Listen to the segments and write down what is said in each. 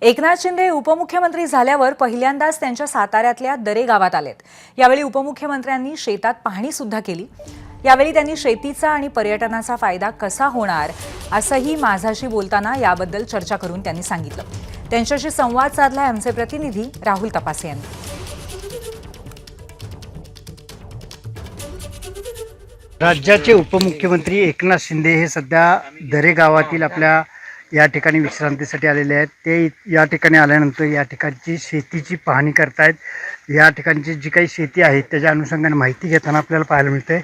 एकनाथ शिंदे उपमुख्यमंत्री झाल्यावर पहिल्यांदाच त्यांच्या साताऱ्यातल्या दरे गावात आलेत। यावेळी उपमुख्यमंत्र्यांनी शेतात पाहणी सुद्धा केली। यावेळी त्यांनी शेतीचा आणि पर्यटनाचा फायदा कसा होणार असंही माझाशी बोलताना याबद्दल चर्चा करून त्यांनी सांगितलं। त्यांच्याशी संवाद साधलाय आमचे प्रतिनिधी राहुल तपासे यांनी। राज्याचे उपमुख्यमंत्री एकनाथ शिंदे हे सध्या दरे गावातील आपल्या या ठिकाणी विश्रांतीसाठी आलेले आहेत। ते या ठिकाणी आल्यानंतर या ठिकाणची शेतीची पाहणी करतायत। या ठिकाणची जी काही शेती आहे त्याच्या अनुषंगाने माहिती घेताना आपल्याला पाहायला मिळते।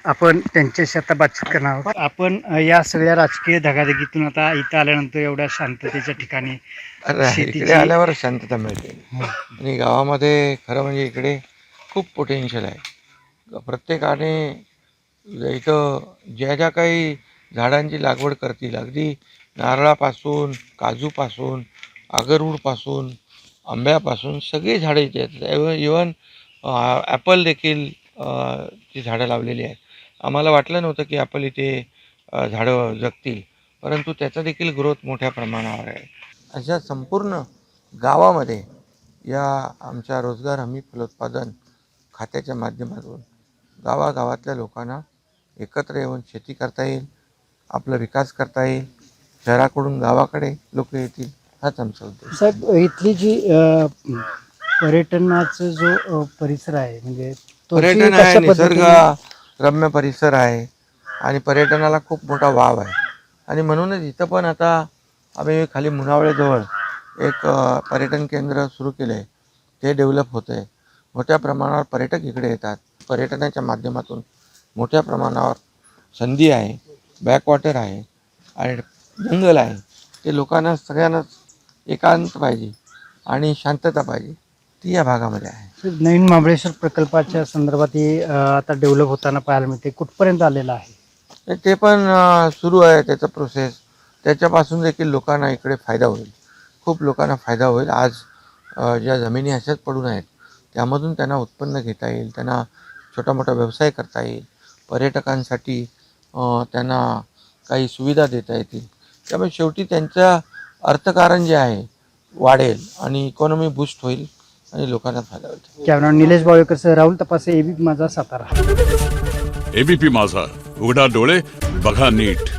आपण त्यांच्याशी आता बातचीत करणार आहोत। आपण या सगळ्या राजकीय धगाधगीतून आता इथं आल्यानंतर एवढ्या शांततेच्या ठिकाणी इकडे आल्यावर शांतता मिळते आणि गावामध्ये खरं म्हणजे इकडे खूप पोटेन्शियल आहे। प्रत्येकाने इथं ज्या ज्या काही झाडांची लागवड करतील, अगदी नारळापासून, काजूपासून, आगरवूडपासून, आंब्यापासून सगळी झाडं इथे आहेत। इवन ॲपल देखील ची झाडं लावलेली आहेत। आम्हाला वाटलं नव्हतं की ॲपल इथे झाडं जगतील, परंतु त्याचा देखील ग्रोथ मोठ्या प्रमाणावर आहे। अशा संपूर्ण गावामध्ये या आमच्या रोजगार हमी फलोत्पादन खात्याच्या माध्यमातून गावागावातल्या लोकांना एकत्र येऊन शेती करता येईल, आपला विकास करता येईल, शहराकडून गावाकडे लोक येतील, हाच आमचा उद्देश। साहेब, इथली जी पर्यटनाचा जो परिसर आहे म्हणजे पर्यटन आहे, निसर्ग रम्य परिसर आहे आणि पर्यटनाला खूप मोठा वाव आहे आणि म्हणूनच इथं पण आता आम्ही खाली मुनावळेजवळ एक पर्यटन केंद्र सुरू केलं आहे। ते डेव्हलप होतं आहे। मोठ्या प्रमाणावर पर्यटक इकडे येतात। पर्यटनाच्या माध्यमातून मोठ्या प्रमाणावर संधी आहे, बॅकवॉटर आहे आणि जंगल आहे। ते लोकांना सगळ्यांनाच एकांत पाहिजे आणि शांतता पाहिजे, ती या भागामध्ये आहे। नवीन महाबळेश्वर प्रकल्पाच्या संदर्भात आता डेव्हलप होताना पाहायला मिळते, कुठपर्यंत आलेलं आहे? ते पण सुरू आहे त्याचं प्रोसेस। त्याच्यापासून देखील लोकांना इकडे फायदा होईल, खूप लोकांना फायदा होईल। आज ज्या जमिनी अशाच पडून आहेत त्यामधून त्यांना उत्पन्न घेता येईल, त्यांना छोटा मोठा व्यवसाय करता येईल, पर्यटकांसाठी त्यांना काही सुविधा देता येतील। त्यामुळे शेवटी त्यांचं अर्थकारण जे आहे वाढेल आणि इकॉनॉमी बूस्ट होईल आणि लोकांना फायदा होईल। कॅमेरा निलेश बावेकर सह राहुल तपासे, एबीपी माझा, सातारा। एबीपी माझा, उघडा डोळे बघा नीट।